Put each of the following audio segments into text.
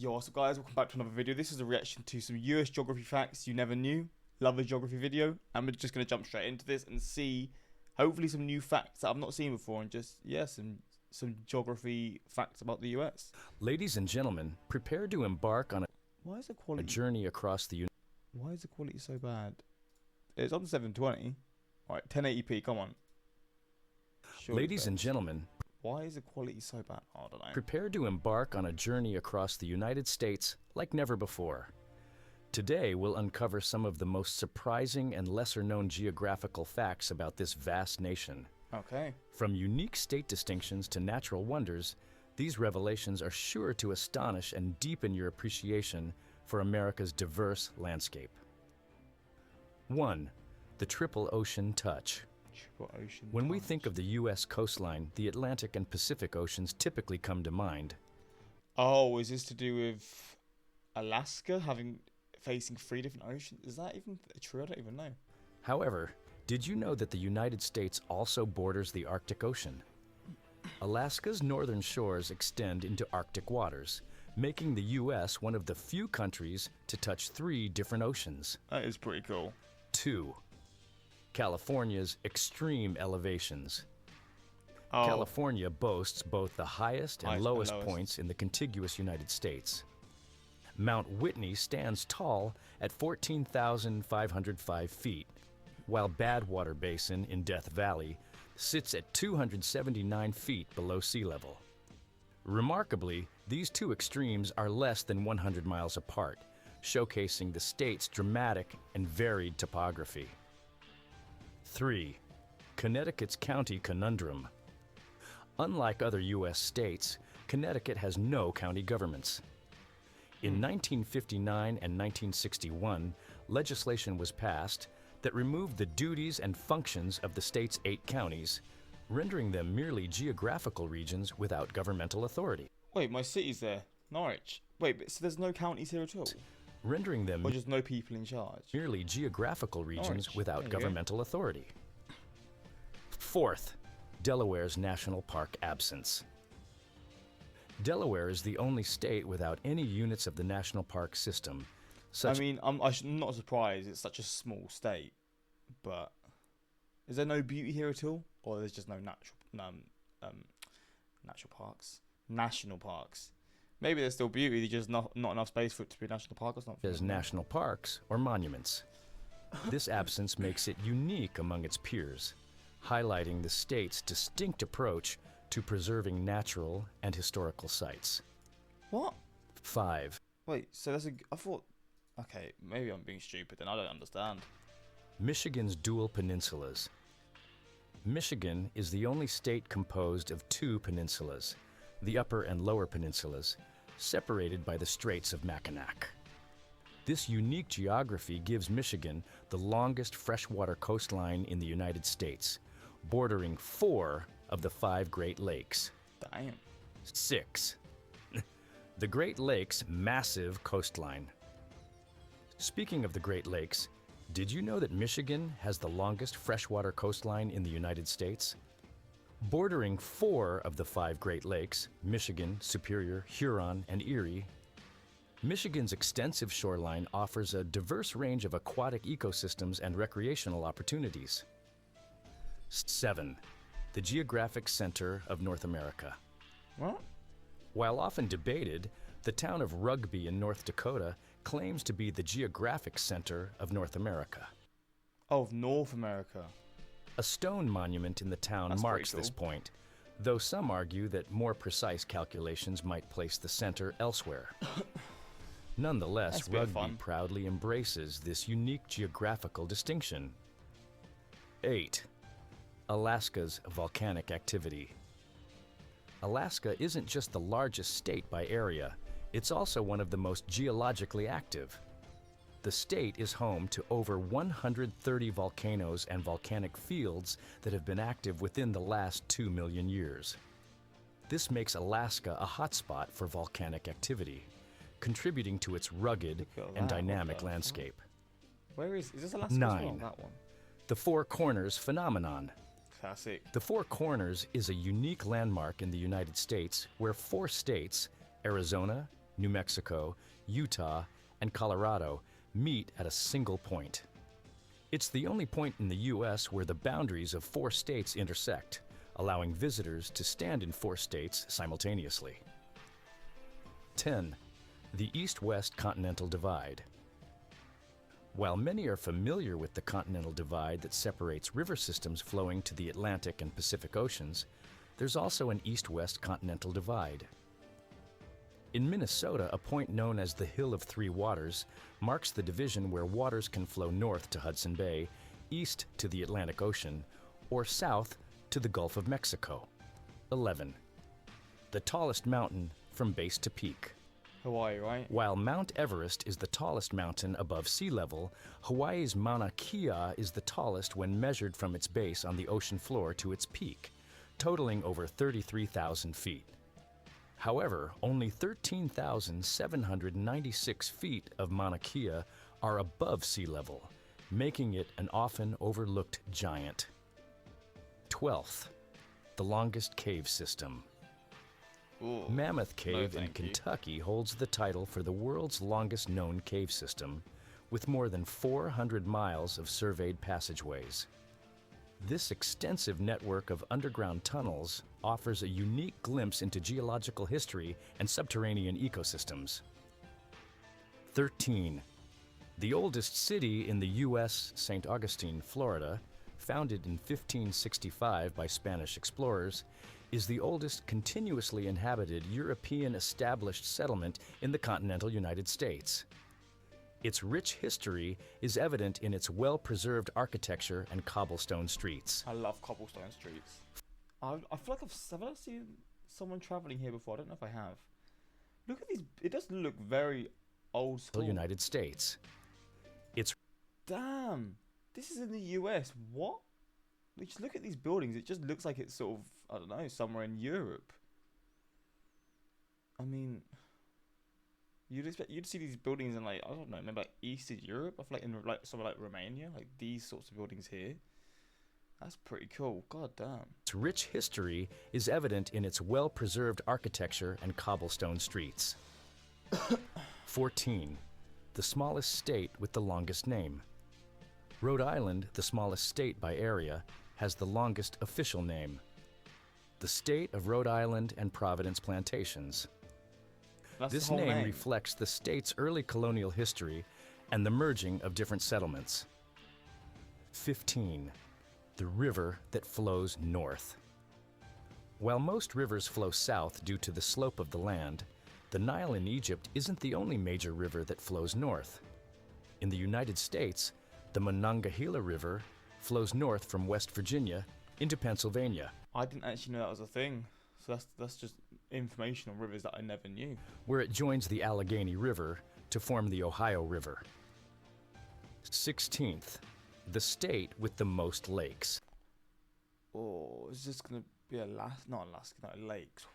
Yo, what's up guys, welcome back to another video. This is a reaction to some US geography facts you never knew. Love a geography video, and we're just going to jump straight into this and see, hopefully, some new facts that I've not seen before, and just, yeah, some geography facts about the US. Ladies and gentlemen, prepare to embark on Why is the a quality... journey across the Why is the quality so bad? It's on 720. Alright, 1080p, come on. Surely Ladies and gentlemen, why is the quality so bad? Oh, I don't know. prepare to embark on a journey across the United States like never before. Today, we'll uncover some of the most surprising and lesser-known geographical facts about this vast nation. Okay. From unique state distinctions to natural wonders, these revelations are sure to astonish and deepen your appreciation for America's diverse landscape. 1. The Triple Ocean Touch. Ocean When we touch. think of the U.S. coastline, the Atlantic and Pacific Oceans typically come to mind. Oh, is this to do with Alaska facing 3 different oceans? Is that even true? I don't even know. However, did you know that the United States also borders the Arctic Ocean? Alaska's northern shores extend into Arctic waters, making the U.S. one of the few countries to touch 3 different oceans. That is pretty cool. 2. California's extreme elevations. Oh, California boasts both the highest and Highest and lowest lowest. points in the contiguous United States. Mount Whitney stands tall at 14,505 feet, while Badwater Basin in Death Valley sits at 279 feet below sea level. Remarkably, these 2 extremes are less than 100 miles apart, showcasing the state's dramatic and varied topography. 3. Connecticut's County Conundrum. Unlike other U.S. states, Connecticut has no county governments. In 1959 and 1961, legislation was passed that removed the duties and functions of the state's 8 counties, rendering them merely geographical regions without governmental authority. wait, my city's there. Norwich. Wait, but so there's no counties here at all? Rendering them Or just no people in charge? merely geographical regions Norwich. without There you go. governmental authority. 4th, Delaware's national park absence. Delaware is the only state without any units of the national park system, such I mean, I'm not surprised it's such a small state, but is there no beauty here at all? Or there's just no natural parks? National parks. Maybe there's still beauty, there's just not enough space for it to be a national park or something. as national parks or monuments. This absence makes it unique among its peers, highlighting the state's distinct approach to preserving natural and historical sites. What? 5. Wait, so there's I thought... Okay, maybe I'm being stupid then, I don't understand. Michigan's dual peninsulas. Michigan is the only state composed of 2 peninsulas, the Upper and Lower Peninsulas, separated by the Straits of Mackinac. This unique geography gives Michigan the longest freshwater coastline in the United States, bordering 4 of the 5 Great Lakes. Damn. 6. The Great Lakes' massive coastline. Speaking of the Great Lakes, did you know that Michigan has the longest freshwater coastline in the United States? Bordering 4 of the 5 Great Lakes, Michigan, Superior, Huron, and Erie, Michigan's extensive shoreline offers a diverse range of aquatic ecosystems and recreational opportunities. 7. The geographic center of North America. What? While often debated, the town of Rugby in North Dakota claims to be the geographic center of North America. Oh, of North America. A stone monument in the town That's marks pretty this cool. point, though some argue that more precise calculations might place the center elsewhere. Nonetheless, That's a bit of Rugby fun. proudly embraces this unique geographical distinction. 8. Alaska's volcanic activity. Alaska isn't just the largest state by area, it's also one of the most geologically active. The state is home to over 130 volcanoes and volcanic fields that have been active within the last 2 million years. This makes Alaska a hotspot for volcanic activity, contributing to its rugged Look at and that, what dynamic the landscape. Where is this Alaska as well? 9. That one. The Four Corners phenomenon. Classic. The Four Corners is a unique landmark in the United States where 4 states, Arizona, New Mexico, Utah, and Colorado meet at a single point. It's the only point in the U.S. where the boundaries of 4 states intersect, allowing visitors to stand in 4 states simultaneously. 10. The East-West Continental Divide. While many are familiar with the continental divide that separates river systems flowing to the Atlantic and Pacific Oceans, there's also an east-west continental divide. In Minnesota, a point known as the Hill of Three Waters marks the division where waters can flow north to Hudson Bay, east to the Atlantic Ocean, or south to the Gulf of Mexico. 11. The tallest mountain from base to peak. Hawaii, right? While Mount Everest is the tallest mountain above sea level, Hawaii's Mauna Kea is the tallest when measured from its base on the ocean floor to its peak, totaling over 33,000 feet. However, only 13,796 feet of Mauna Kea are above sea level, making it an often overlooked giant. 12th, the longest cave system. Ooh, Mammoth Cave in thank you. Kentucky holds the title for the world's longest known cave system, with more than 400 miles of surveyed passageways. This extensive network of underground tunnels offers a unique glimpse into geological history and subterranean ecosystems. 13. The oldest city in the U.S., St. Augustine, Florida, founded in 1565 by Spanish explorers, is the oldest continuously inhabited European established settlement in the continental United States. Its rich history is evident in its well-preserved architecture and cobblestone streets. I love cobblestone streets. I feel like have I seen someone traveling here before? I don't know if I have. Look at these. It does look very old school. United States. It's Damn. This is in the US. What? Just look at these buildings. It just looks like it's sort of, I don't know, somewhere in Europe. I mean, you'd see these buildings in, like, I don't know, maybe like Eastern Europe. I feel like in like somewhere like Romania, like these sorts of buildings here. That's pretty cool. God damn. Its rich history is evident in its well-preserved architecture and cobblestone streets. 14. The smallest state with the longest name. Rhode Island, the smallest state by area, has the longest official name. The State of Rhode Island and Providence Plantations. That's This the whole name reflects the state's early colonial history and the merging of different settlements. 15. The river that flows north. While most rivers flow south due to the slope of the land, the Nile in Egypt isn't the only major river that flows north. In the United States, the Monongahela River flows north from West Virginia into Pennsylvania, I didn't actually know that was a thing. So that's just information on rivers that I never knew. where it joins the Allegheny River to form the Ohio River. 16th, the state with the most lakes. Oh, is this gonna be not Alaska, no, lakes.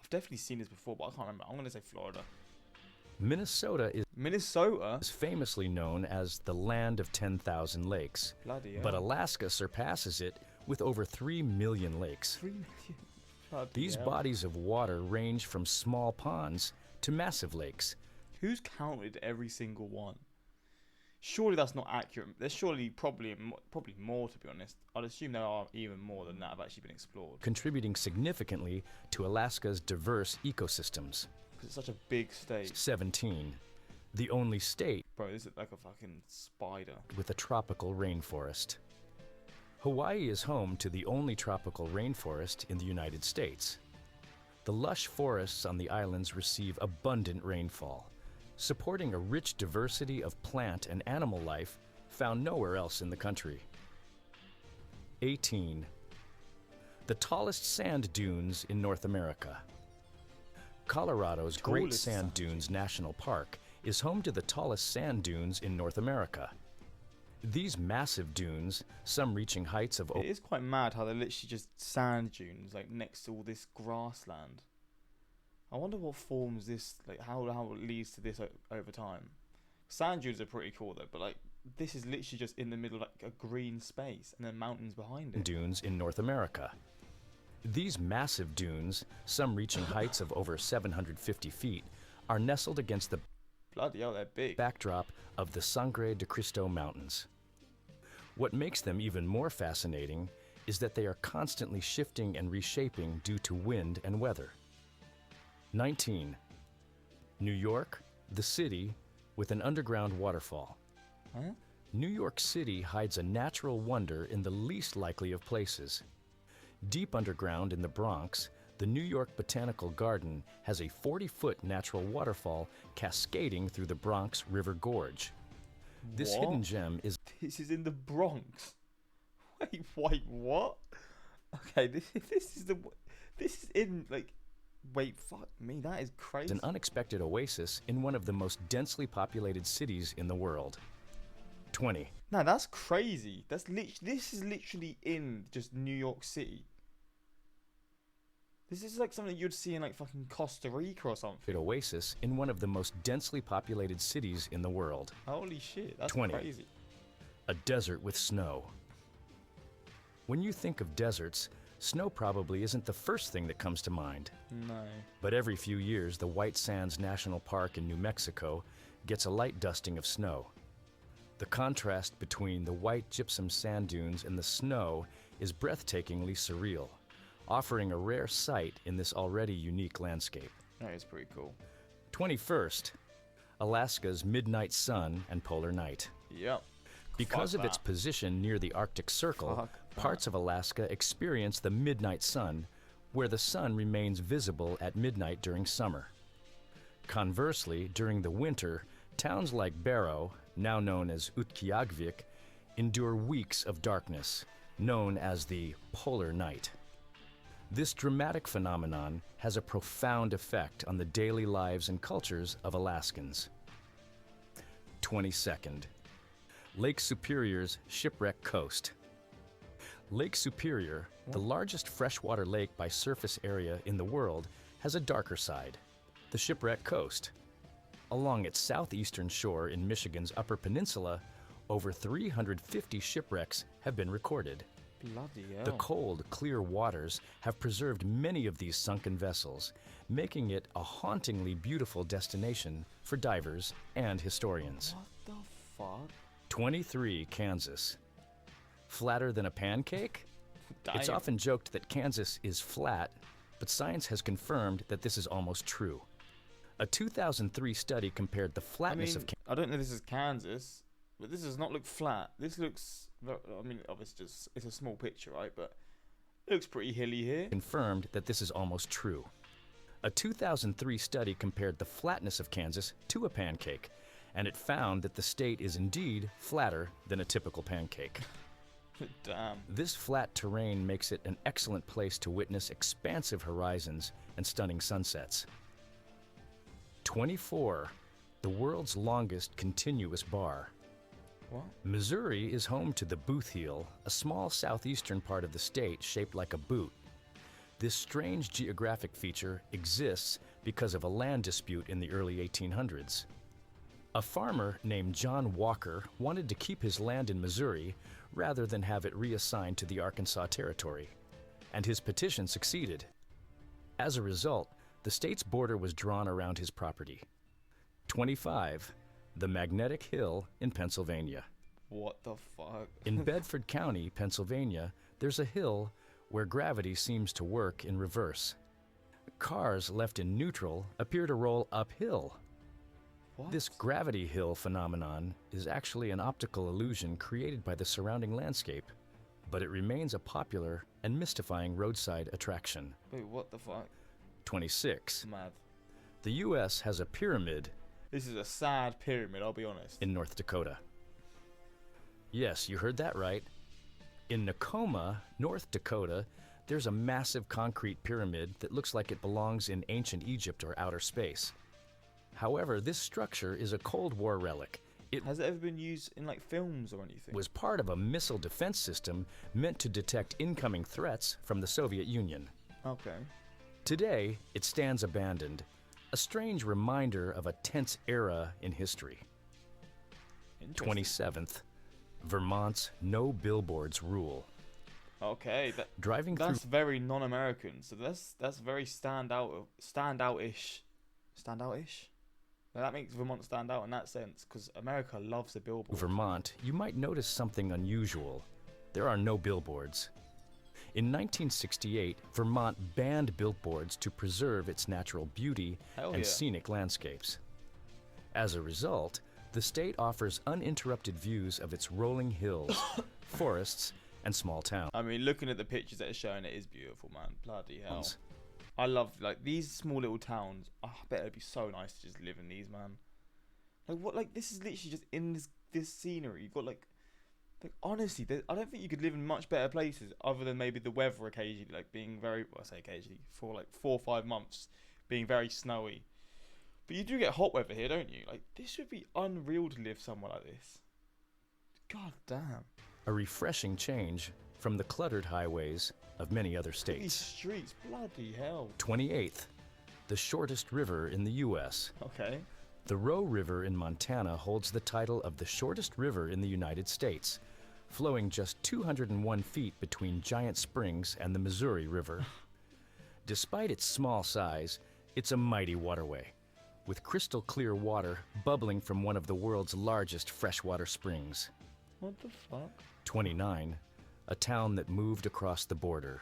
I've definitely seen this before, but I can't remember. I'm gonna say Florida. Minnesota Minnesota? is famously known as the land of 10,000 lakes, Bloody hell. but Alaska surpasses it with over 3 million lakes. 3 million. Bloody These hell. bodies of water range from small ponds to massive lakes. Who's counted every single one? Surely that's not accurate. There's surely probably more, to be honest. I'd assume there are even more than that have actually been explored. Contributing significantly to Alaska's diverse ecosystems. Because it's such a big state. 17. The only state Bro, this is like a fucking spider. with a tropical rainforest. Hawaii is home to the only tropical rainforest in the United States. The lush forests on the islands receive abundant rainfall, supporting a rich diversity of plant and animal life found nowhere else in the country. 18. The tallest sand dunes in North America. Colorado's Great Tallest Sand sand Dunes National Park is home to the tallest sand dunes in North America. These massive dunes, some reaching heights of It is quite mad how they're literally just sand dunes, like next to all this grassland. I wonder what forms this, like how it leads to this over time. Sand dunes are pretty cool though, but like this is literally just in the middle of like a green space and then mountains behind it. dunes in North America. These massive dunes, some reaching heights of over 750 feet, are nestled against the Bloody hell, they're big. backdrop of the Sangre de Cristo Mountains. What makes them even more fascinating is that they are constantly shifting and reshaping due to wind and weather. 19. New York, the city with an underground waterfall. Huh? New York City hides a natural wonder in the least likely of places. Deep underground in the Bronx, the New York Botanical Garden has a 40-foot natural waterfall cascading through the Bronx River Gorge. This What? hidden gem is This is in the Bronx. Wait, what? Okay, this is in like. Wait, fuck me, that is crazy. an unexpected oasis in one of the most densely populated cities in the world. 20. No, that's crazy. This is literally in just New York City. This is like something you'd see in like fucking Costa Rica or something. Oasis in one of the most densely populated cities in the world. Holy shit, that's 20. crazy. A desert with snow. When you think of deserts, snow probably isn't the first thing that comes to mind. No. But every few years, the White Sands National Park in New Mexico gets a light dusting of snow. The contrast between the white gypsum sand dunes and the snow is breathtakingly surreal, offering a rare sight in this already unique landscape. That is pretty cool. 21st, Alaska's midnight sun and polar night. Yep. Because Fuck of its that. position near the Arctic Circle, Fuck parts of Alaska experience the midnight sun, where the sun remains visible at midnight during summer. Conversely, during the winter, towns like Barrow, now known as Utqiagvik, endure weeks of darkness, known as the polar night. This dramatic phenomenon has a profound effect on the daily lives and cultures of Alaskans. 22nd, Lake Superior's Shipwreck Coast. Lake Superior, the largest freshwater lake by surface area in the world, has a darker side, the Shipwreck Coast. Along its southeastern shore in Michigan's Upper Peninsula, over 350 shipwrecks have been recorded. Bloody hell. The cold, clear waters have preserved many of these sunken vessels, making it a hauntingly beautiful destination for divers and historians. What the fuck? 23, Kansas. Flatter than a pancake? It's Damn. often joked that Kansas is flat, but science has confirmed that this is almost true. A 2003 study compared the I flatness mean, of I don't know if this is Kansas, but this does not look flat. This looks, I mean, obviously it's a small picture, right? But it looks pretty hilly here. confirmed that this is almost true. A 2003 study compared the flatness of Kansas to a pancake, and it found that the state is indeed flatter than a typical pancake. Damn. This flat terrain makes it an excellent place to witness expansive horizons and stunning sunsets. 24, the world's longest continuous bar. What? Missouri is home to the Booth Heel, a small southeastern part of the state shaped like a boot. This strange geographic feature exists because of a land dispute in the early 1800s. A farmer named John Walker wanted to keep his land in Missouri rather than have it reassigned to the Arkansas Territory, and his petition succeeded. As a result, the state's border was drawn around his property. 25, the Magnetic Hill in Pennsylvania. What the fuck? In Bedford County, Pennsylvania, there's a hill where gravity seems to work in reverse. Cars left in neutral appear to roll uphill. What? This gravity hill phenomenon is actually an optical illusion created by the surrounding landscape, but it remains a popular and mystifying roadside attraction. Wait, what the fuck? 26. Mad. The U.S. has a pyramid This is a sad pyramid, I'll be honest. in North Dakota. Yes, you heard that right. In Nakoma, North Dakota, there's a massive concrete pyramid that looks like it belongs in ancient Egypt or outer space. However, this structure is a Cold War relic. It Has it ever been used in like films or anything? was part of a missile defense system meant to detect incoming threats from the Soviet Union. Okay. Today, it stands abandoned, a strange reminder of a tense era in history. Interesting. 27th, Vermont's no billboards rule. Okay, Driving through that's very non-American. So that's very standoutish. Standoutish. Now that makes Vermont stand out in that sense, because America loves a billboard. Vermont, you might notice something unusual. There are no billboards. In 1968, Vermont banned billboards to preserve its natural beauty Hell and yeah. scenic landscapes. As a result, the state offers uninterrupted views of its rolling hills, forests, and small towns. I mean, looking at the pictures that are showing, it is beautiful, man. Bloody hell. I love, like, these small little towns. Oh, I bet it'd be so nice to just live in these, man. Like, what, like, this is literally just in this scenery. You've got, like honestly, I don't think you could live in much better places other than maybe the weather occasionally, like, being very, well, I say occasionally, for, like, 4 or 5 months, being very snowy. But you do get hot weather here, don't you? Like, this would be unreal to live somewhere like this. God damn. A refreshing change from the cluttered highways of many other Look at these states. streets, bloody hell. 28th, the shortest river in the U.S. Okay. The Roe River in Montana holds the title of the shortest river in the United States, flowing just 201 feet between Giant Springs and the Missouri River. Despite its small size, it's a mighty waterway, with crystal clear water bubbling from one of the world's largest freshwater springs. What the fuck? 29, a town that moved across the border.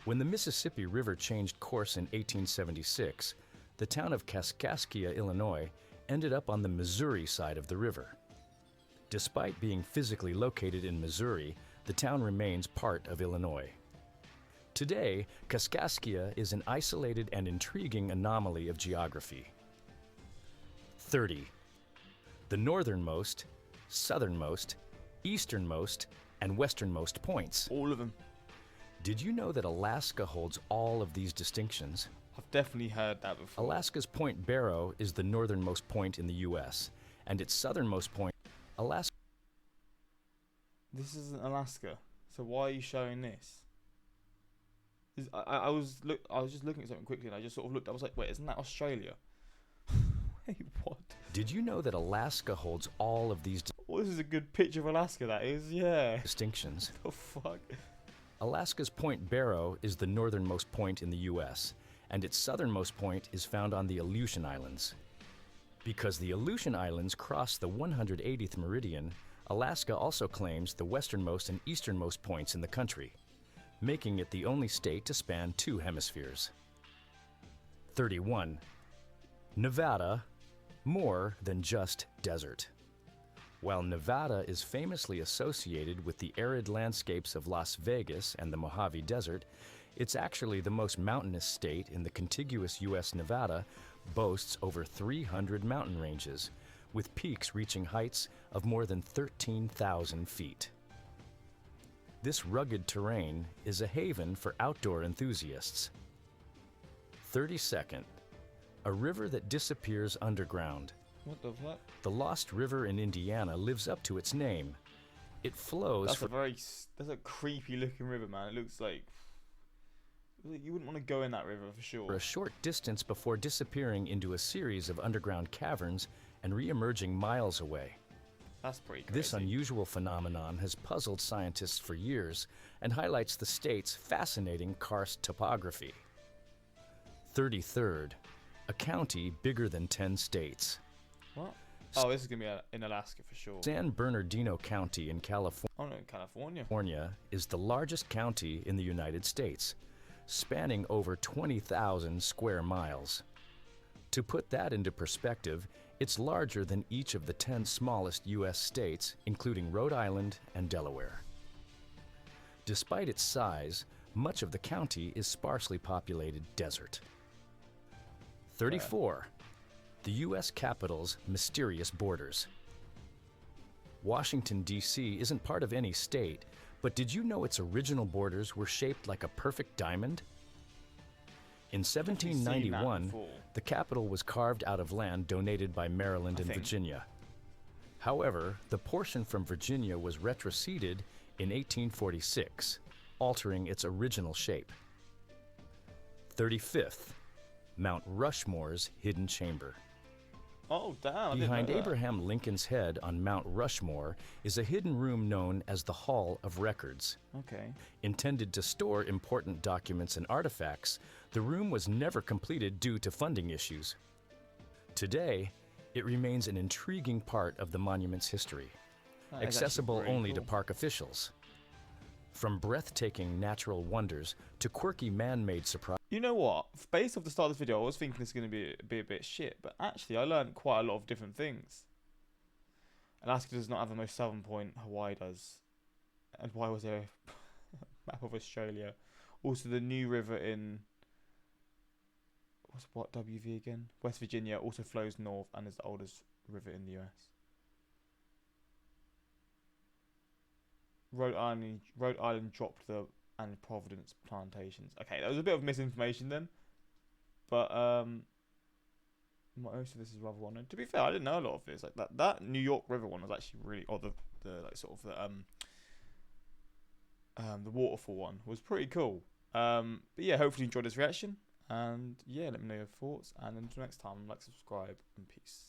When the Mississippi River changed course in 1876, the town of Kaskaskia, Illinois, ended up on the Missouri side of the river. Despite being physically located in Missouri, the town remains part of Illinois. Today, Kaskaskia is an isolated and intriguing anomaly of geography. 30. The northernmost, southernmost, easternmost, and westernmost points. All of them. Did you know that Alaska holds all of these distinctions? I've definitely heard that before. Alaska's Point Barrow is the northernmost point in the U.S., and its southernmost point, Alaska. This isn't Alaska, so why are you showing this? I was just looking at something quickly, and I just sort of looked. I was like, wait, isn't that Australia? Wait, what? Did you know that Alaska holds all of these Oh, this is a good picture of Alaska. That is, yeah. distinctions? The fuck? Alaska's Point Barrow is the northernmost point in the U.S., and its southernmost point is found on the Aleutian Islands. Because the Aleutian Islands cross the 180th meridian, Alaska also claims the westernmost and easternmost points in the country, making it the only state to span 2 hemispheres. 31. Nevada, more than just desert. While Nevada is famously associated with the arid landscapes of Las Vegas and the Mojave Desert, it's actually the most mountainous state in the contiguous U.S. Nevada boasts over 300 mountain ranges, with peaks reaching heights of more than 13,000 feet. This rugged terrain is a haven for outdoor enthusiasts. 32nd, a river that disappears underground. What the fuck? The Lost River in Indiana lives up to its name. It flows That's a creepy looking river, man. It looks like you wouldn't want to go in that river for sure. for a short distance before disappearing into a series of underground caverns and re-emerging miles away. That's pretty crazy. This unusual phenomenon has puzzled scientists for years and highlights the state's fascinating karst topography. 33rd, a county bigger than 10 states. What? Oh, this is gonna be in Alaska for sure. San Bernardino County in Oh no, in California. California is the largest county in the United States, spanning over 20,000 square miles. To put that into perspective, it's larger than each of the 10 smallest U.S. states, including Rhode Island and Delaware. Despite its size, much of the county is sparsely populated desert. 34. The U.S. capital's mysterious borders. Washington, D.C. isn't part of any state, but did you know its original borders were shaped like a perfect diamond? In Seen that 1791, before. the capital was carved out of land donated by Maryland and think. Virginia. However, the portion from Virginia was retroceded in 1846, altering its original shape. 35th, Mount Rushmore's hidden chamber. Oh, damn. I didn't Behind know that. Abraham Lincoln's head on Mount Rushmore is a hidden room known as the Hall of Records. Okay. Intended to store important documents and artifacts, the room was never completed due to funding issues. Today, it remains an intriguing part of the monument's history, That is accessible actually only pretty to cool. park officials. From breathtaking natural wonders to quirky man-made surprises. You know what? Based off the start of this video, I was thinking this is going to be a bit shit, but actually I learned quite a lot of different things. Alaska does not have the most southern point, Hawaii does. And why was there a map of Australia? Also, the new river in... what WV again? West Virginia also flows north and is the oldest river in the US. Rhode Island dropped the and Providence plantations. Okay, that was a bit of misinformation then, but most of this is rather well known. To be fair, I didn't know a lot of this. Like that New York River one was actually really, or the like sort of the waterfall one was pretty cool. But yeah, hopefully you enjoyed this reaction, and yeah, let me know your thoughts. And until next time, like, subscribe, and peace.